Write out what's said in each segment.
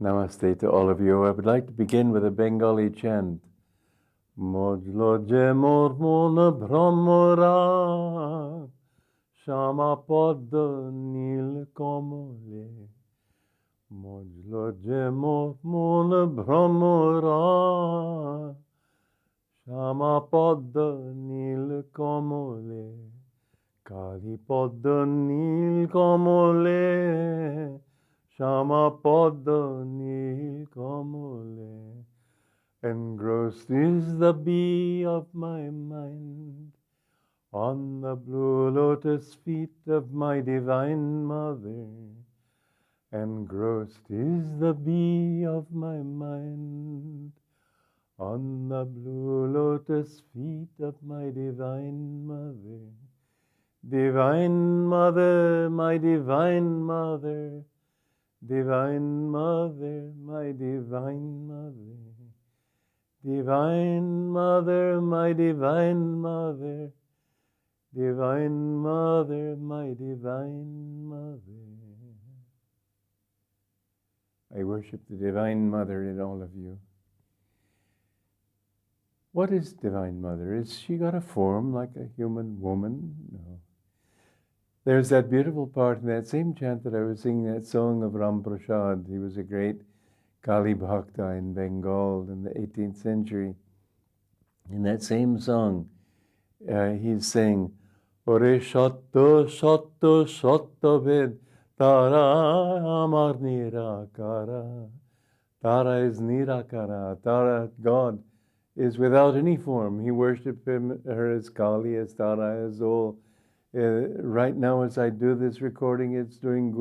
Namaste to all of you. I would like to begin with a Bengali chant. Mojlo je mormona brahmara Shama podda nil komole. Mojlo je mormona brahmara Shama podda nil komole. Kali podda nil komole. Shama podda nil komole. Engrossed is the bee of my mind on the blue lotus feet of my divine mother. Engrossed is the bee of my mind on the blue lotus feet of my divine mother. Divine mother, my divine mother. Divine mother, my divine mother. Divine mother, my divine mother. Divine mother, my divine mother. I worship the divine mother in all of you. What is divine mother? Is she got a form like a human woman? No. There's that beautiful part in that same chant that I was singing, that song of Ram Prasad. He was a great Kali Bhakta in Bengal in the 18th century. In that same song, he's saying, Ore Shatto Shatto Shatto Ved Tara Amar Nirakara. Tara is Nirakara. Tara, God, is without any form. He worshipped her as Kali, as Tara, as all. Right now, as I do this recording, it's during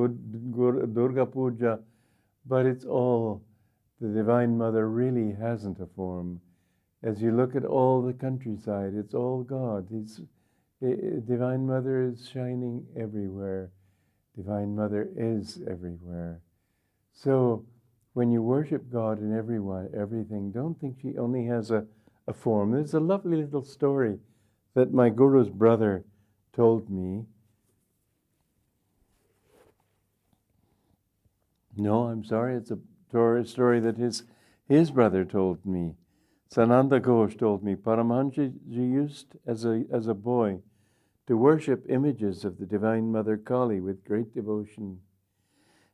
Durga Puja, but it's all. The Divine Mother really hasn't a form. As you look at all the countryside, it's all God. Divine Mother is shining everywhere. Divine Mother is everywhere. So when you worship God in everything, don't think she only has a form. There's a lovely little story that my Guru's brother told me. No, I'm sorry, it's a story that his brother told me. Sananda Ghosh told me Paramhansa used as a boy to worship images of the Divine Mother Kali with great devotion.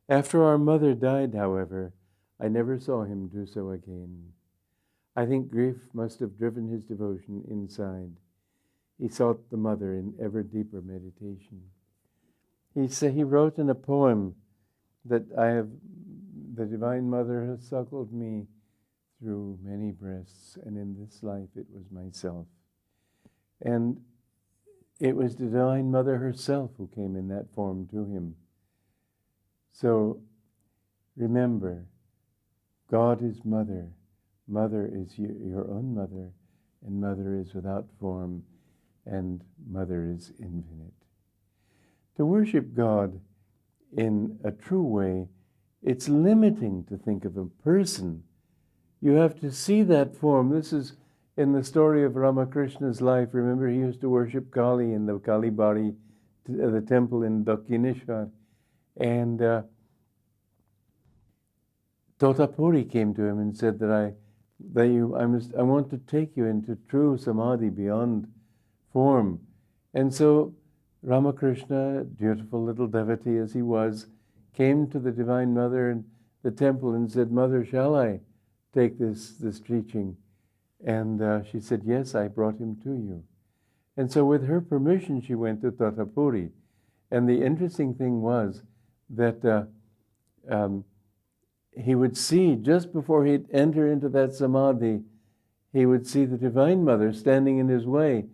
After our mother died, however, I never saw him do so again. I think grief must have driven his devotion inside. He sought the mother in ever deeper meditation. He wrote in a poem that the Divine Mother has suckled me through many breasts, and in this life it was myself. And it was the Divine Mother herself who came in that form to him. So remember, God is Mother. Mother is your own mother, and Mother is without form, and Mother is infinite. To worship God in a true way, it's limiting to think of a person. You have to see that form. This is in the story of Ramakrishna's life. Remember, he used to worship Kali in the Kali Bari, the temple in Dakshineshwar. And Totapuri came to him and said that I want to take you into true samadhi beyond form. And so Ramakrishna, beautiful little devotee as he was, came to the Divine Mother in the temple and said, Mother, shall I take this teaching? And she said, yes, I brought him to you. And so with her permission, she went to Totapuri. And the interesting thing was that he would see, just before he'd enter into that samadhi, he would see the Divine Mother standing in his way.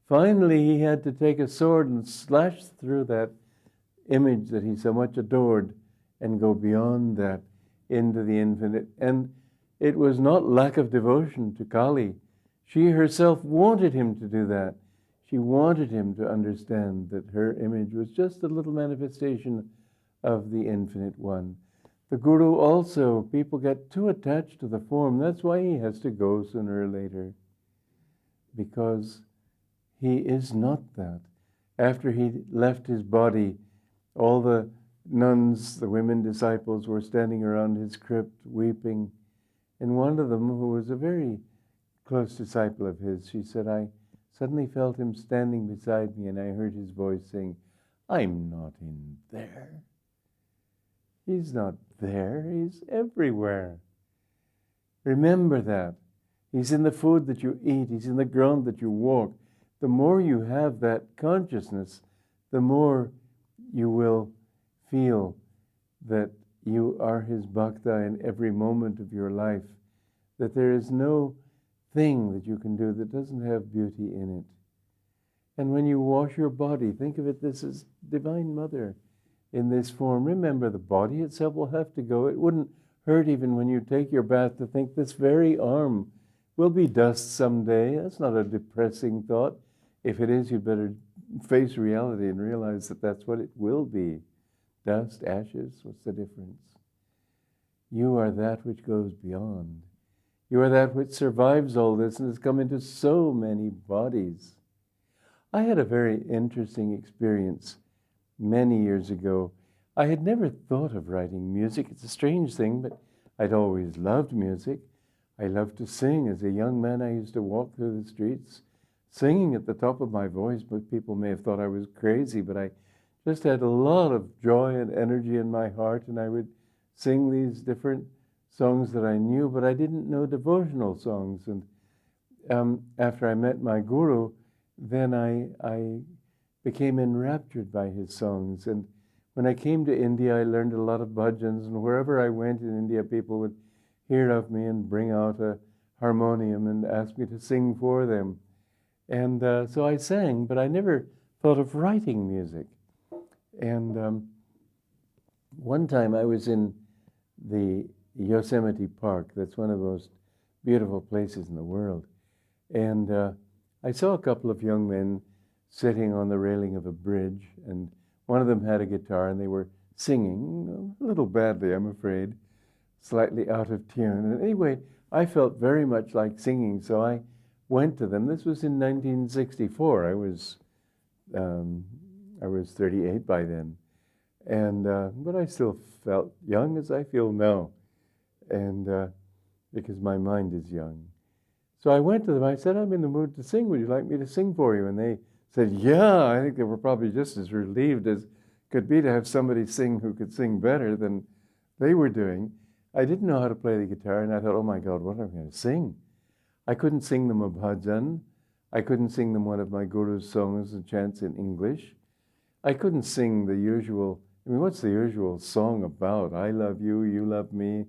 Finally, he had to take a sword and slash through that image that he so much adored and go beyond that into the infinite. And it was not lack of devotion to Kali. She herself wanted him to do that. She wanted him to understand that her image was just a little manifestation of the Infinite One. The Guru also, people get too attached to the form. That's why he has to go sooner or later, because he is not that. After he left his body, all the nuns, the women disciples, were standing around his crypt weeping. And one of them, who was a very close disciple of his, she said, I suddenly felt him standing beside me and I heard his voice saying, I'm not in there. He's not there. He's everywhere. Remember that. He's in the food that you eat. He's in the ground that you walk. The more you have that consciousness, the more you will feel that you are his bhakta in every moment of your life, that there is no thing that you can do that doesn't have beauty in it. And when you wash your body, think of it this as Divine Mother in this form. Remember, the body itself will have to go. It wouldn't hurt even when you take your bath to think this very arm will be dust someday. That's not a depressing thought. If it is, you'd better face reality and realize that that's what it will be. Dust, ashes, what's the difference? You are that which goes beyond. You are that which survives all this and has come into so many bodies. I had a very interesting experience many years ago. I had never thought of writing music. It's a strange thing, but I'd always loved music. I loved to sing. As a young man, I used to walk through the streets singing at the top of my voice, but people may have thought I was crazy, but I just had a lot of joy and energy in my heart, and I would sing these different songs that I knew, but I didn't know devotional songs. And after I met my guru, then I became enraptured by his songs. And when I came to India, I learned a lot of bhajans, and wherever I went in India, people would hear of me and bring out a harmonium and ask me to sing for them. And so I sang, but I never thought of writing music. And one time I was in the Yosemite Park. That's one of the most beautiful places in the world. And I saw a couple of young men sitting on the railing of a bridge, and one of them had a guitar, and they were singing, a little badly, I'm afraid, slightly out of tune. And anyway, I felt very much like singing, so I went to them. This was in 1964. I was 38 by then, and but I still felt young as I feel now, and because my mind is young. So I went to them. I said, I'm in the mood to sing. Would you like me to sing for you? And they said, yeah. I think they were probably just as relieved as could be to have somebody sing who could sing better than they were doing. I didn't know how to play the guitar, and I thought, oh my God, what am I going to sing? I couldn't sing them a bhajan. I couldn't sing them one of my guru's songs and chants in English. I couldn't sing the usual, what's the usual song about? I love you, you love me.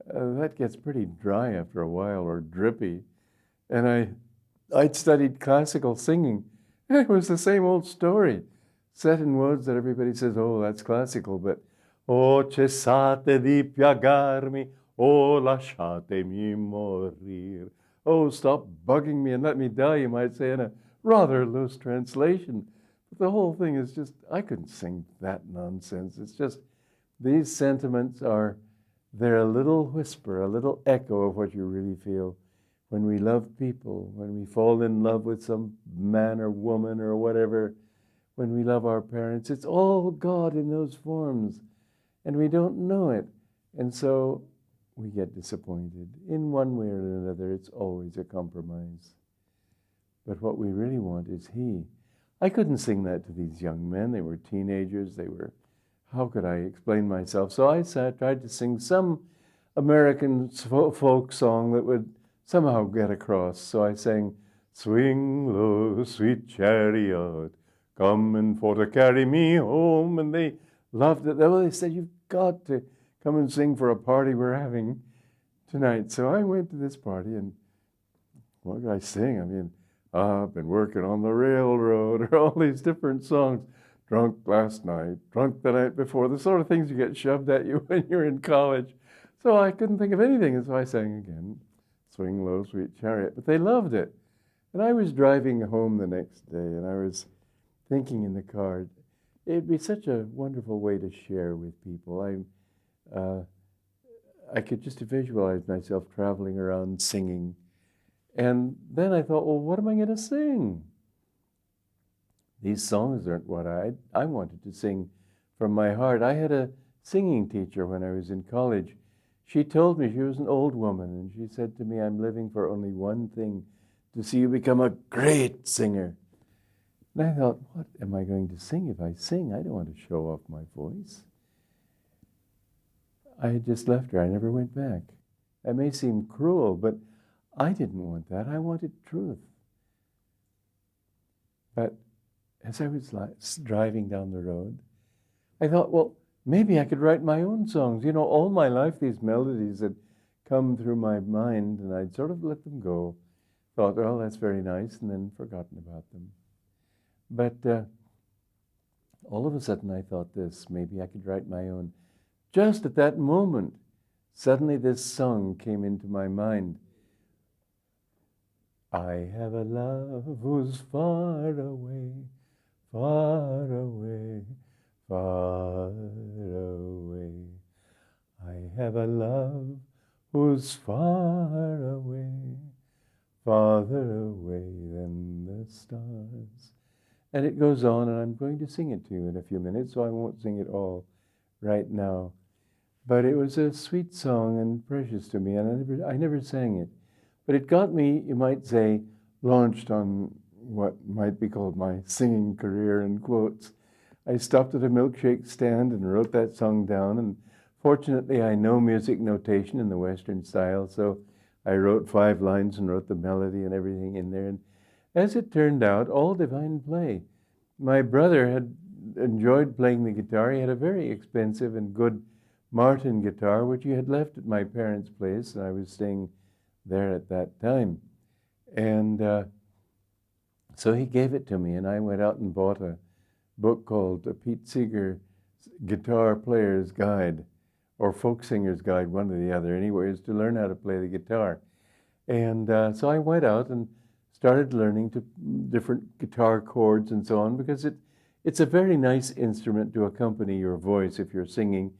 That gets pretty dry after a while, or drippy. And I'd studied classical singing. It was the same old story, set in words that everybody says, oh, that's classical, but oh, cessate di piagarmi, oh, lasciatemi morir. Oh, stop bugging me and let me die, you might say in a rather loose translation. But the whole thing is just, I couldn't sing that nonsense. It's just, these sentiments they're a little whisper, a little echo of what you really feel. When we love people, when we fall in love with some man or woman or whatever, when we love our parents, it's all God in those forms, and we don't know it. And so we get disappointed. In one way or another, it's always a compromise. But what we really want is He. I couldn't sing that to these young men. They were teenagers. How could I explain myself? So I tried to sing some American folk song that would somehow get across. So I sang, swing low, sweet chariot, coming for to carry me home. And they loved it. They said, you've got to come and sing for a party we're having tonight. So I went to this party, and what could I sing? I've been working on the railroad, or all these different songs. Drunk last night, drunk the night before, the sort of things you get shoved at you when you're in college. So I couldn't think of anything, and so I sang again, Swing Low, Sweet Chariot. But they loved it. And I was driving home the next day, and I was thinking in the car, it'd be such a wonderful way to share with people. I could just visualize myself traveling around singing. And then I thought, well, what am I going to sing? These songs aren't what I wanted to sing from my heart. I had a singing teacher when I was in college. She told me, she was an old woman, and she said to me, I'm living for only one thing, to see you become a great singer. And I thought, what am I going to sing if I sing? I don't want to show off my voice. I had just left her. I never went back. It may seem cruel, but I didn't want that. I wanted truth. But as I was driving down the road, I thought, well, maybe I could write my own songs. You know, all my life these melodies had come through my mind, and I'd sort of let them go. Thought, well, that's very nice, and then forgotten about them. But all of a sudden I thought this, maybe I could write my own. Just at that moment, suddenly this song came into my mind. I have a love who's far away, far away, far away. I have a love who's far away, farther away than the stars. And it goes on, and I'm going to sing it to you in a few minutes, so I won't sing it all right now. But it was a sweet song and precious to me, and I never sang it. But it got me, you might say, launched on what might be called my singing career, in quotes. I stopped at a milkshake stand and wrote that song down, and fortunately I know music notation in the Western style, so I wrote 5 lines and wrote the melody and everything in there. And as it turned out, all divine play. My brother had enjoyed playing the guitar. He had a very expensive and good Martin guitar, which he had left at my parents' place, and I was staying there at that time. And so he gave it to me, and I went out and bought a book called Pete Seeger Guitar Player's Guide, or Folk Singer's Guide, one or the other. Anyway, is to learn how to play the guitar. And so I went out and started learning to different guitar chords and so on, because it's a very nice instrument to accompany your voice if you're singing.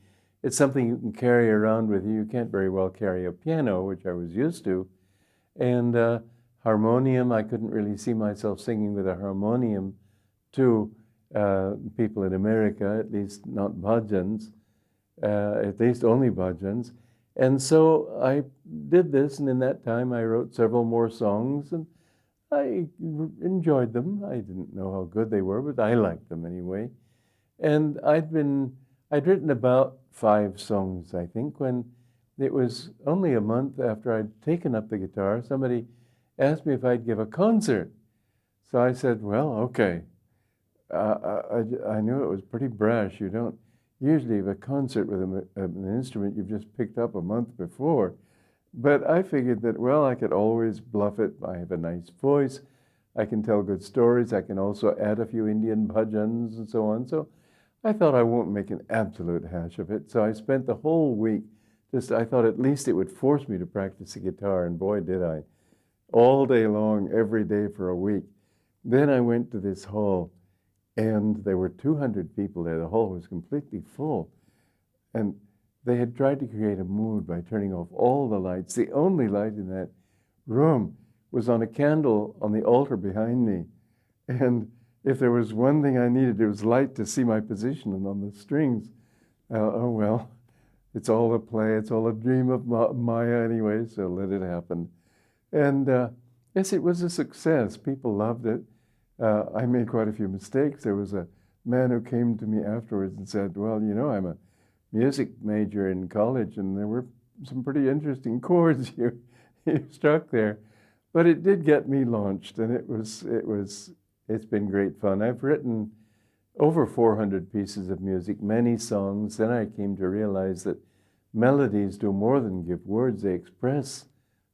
It's something you can carry around with you. You can't very well carry a piano, which I was used to. And harmonium, I couldn't really see myself singing with a harmonium to people in America, at least not bhajans, at least only bhajans. And so I did this, and in that time I wrote several more songs, and I enjoyed them. I didn't know how good they were, but I liked them anyway. And I'd written about 5 songs, I think, when it was only a month after I'd taken up the guitar, somebody asked me if I'd give a concert. So I said, well, okay. I knew it was pretty brash. You don't usually have a concert with an instrument you've just picked up a month before. But I figured that, well, I could always bluff it. I have a nice voice. I can tell good stories. I can also add a few Indian bhajans and so on. So I thought I won't make an absolute hash of it. So I spent the whole week I thought at least it would force me to practice the guitar, and boy, did I. All day long, every day for a week. Then I went to this hall, and there were 200 people there. The hall was completely full. And they had tried to create a mood by turning off all the lights. The only light in that room was on a candle on the altar behind me. And if there was one thing I needed, it was light to see my position and on the strings. Oh, well, it's all a play. It's all a dream of Maya anyway, so let it happen. And yes, it was a success. People loved it. I made quite a few mistakes. There was a man who came to me afterwards and said, well, you know, I'm a music major in college, and there were some pretty interesting chords you struck there. But it did get me launched, and it's been great fun. I've written over 400 pieces of music, many songs. Then I came to realize that melodies do more than give words. They express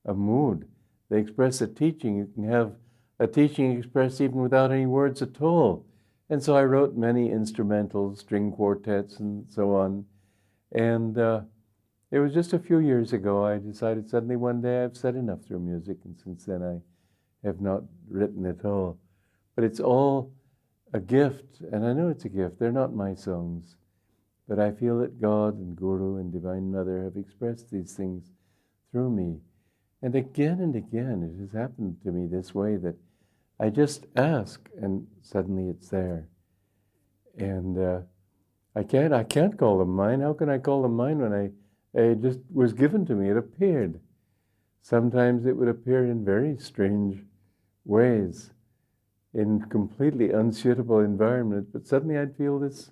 a mood. They express a teaching. You can have a teaching expressed even without any words at all. And so I wrote many instrumentals, string quartets, and so on. And it was just a few years ago I decided suddenly one day I've said enough through music, and since then I have not written at all. But it's all a gift, and I know it's a gift. They're not my songs, but I feel that God and Guru and Divine Mother have expressed these things through me. And again, it has happened to me this way, that I just ask, and suddenly it's there. And I can't call them mine. How can I call them mine when it just was given to me? It appeared. Sometimes it would appear in very strange ways, in completely unsuitable environment, but suddenly I'd feel this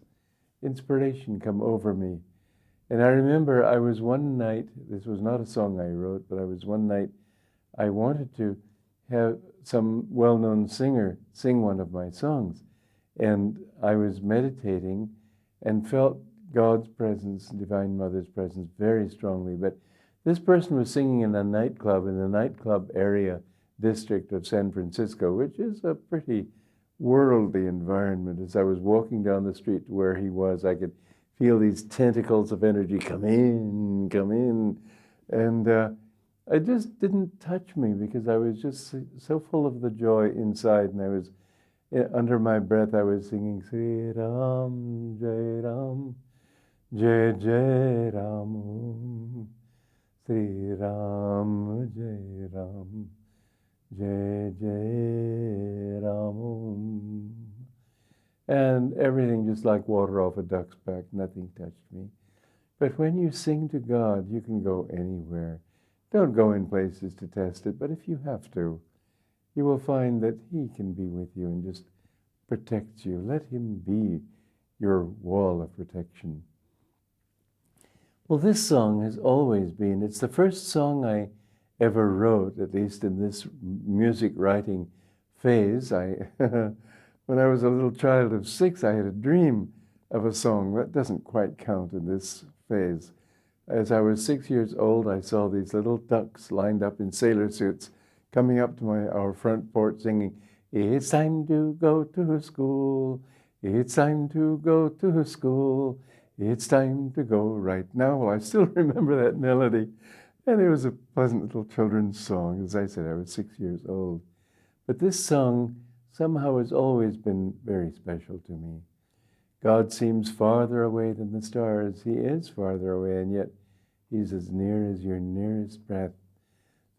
inspiration come over me. And I remember I was one night, this was not a song I wrote, but I was one night, I wanted to have some well-known singer sing one of my songs. And I was meditating and felt God's presence, Divine Mother's presence very strongly. But this person was singing in a nightclub, in the nightclub area district of San Francisco, which is a pretty worldly environment. As I was walking down the street to where he was, I could feel these tentacles of energy come in, come in. And it just didn't touch me because I was just so full of the joy inside. And I was, under my breath, I was singing, Sri Ram, Jai Ram, Jai Jai Ram, Om. Sri Ram, Jai Ram, Jai Jai Ram, Om. And everything just like water off a duck's back, nothing touched me. But when you sing to God, you can go anywhere. Don't go in places to test it, but if you have to, you will find that He can be with you and just protect you. Let Him be your wall of protection. Well, this song has always been, it's the first song I ever wrote, at least in this music writing phase. When I was a little child of 6, I had a dream of a song. That doesn't quite count in this phase. As I was 6 years old, I saw these little ducks lined up in sailor suits coming up to our front porch singing, "It's time to go to school. It's time to go to school. It's time to go right now." Well, I still remember that melody. And it was a pleasant little children's song. As I said, I was 6 years old. But this song somehow has always been very special to me. God seems farther away than the stars. He is farther away, and yet He's as near as your nearest breath.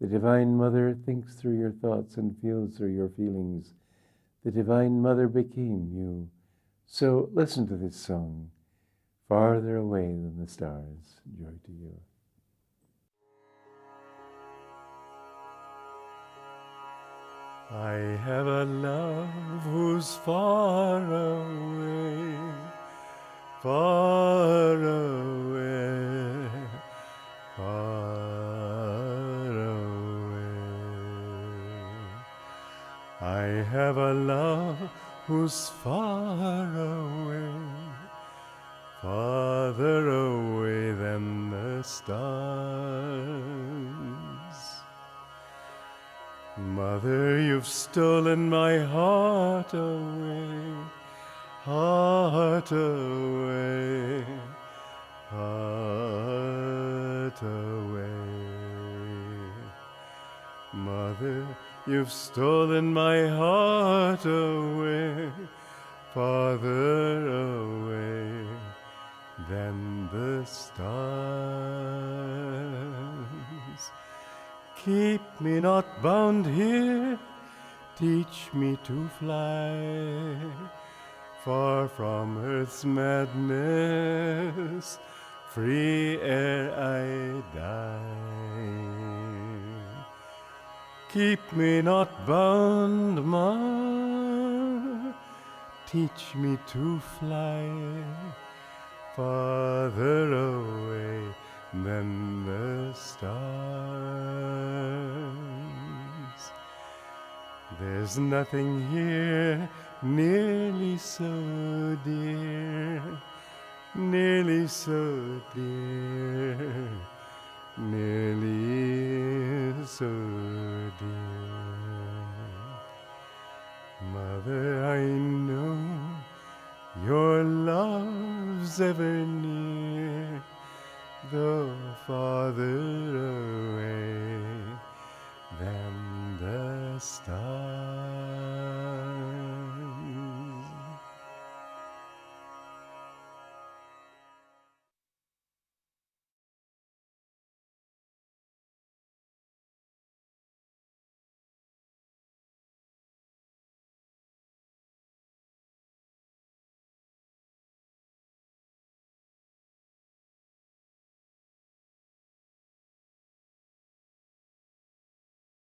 The Divine Mother thinks through your thoughts and feels through your feelings. The Divine Mother became you. So listen to this song, Farther Away Than the Stars. Joy to you. I have a love who's far away, far away, far away. I have a love who's far away, farther away than the stars. Mother, you've stolen my heart away, heart away, heart away. Mother, you've stolen my heart away, farther away than the stars. Keep me not bound here, teach me to fly, far from earth's madness, free ere I die. Keep me not bound, Ma, teach me to fly, farther away than the stars. There's nothing here nearly so dear, nearly so dear, nearly so dear. Mother, I know your love's ever near, though farther away than the stars.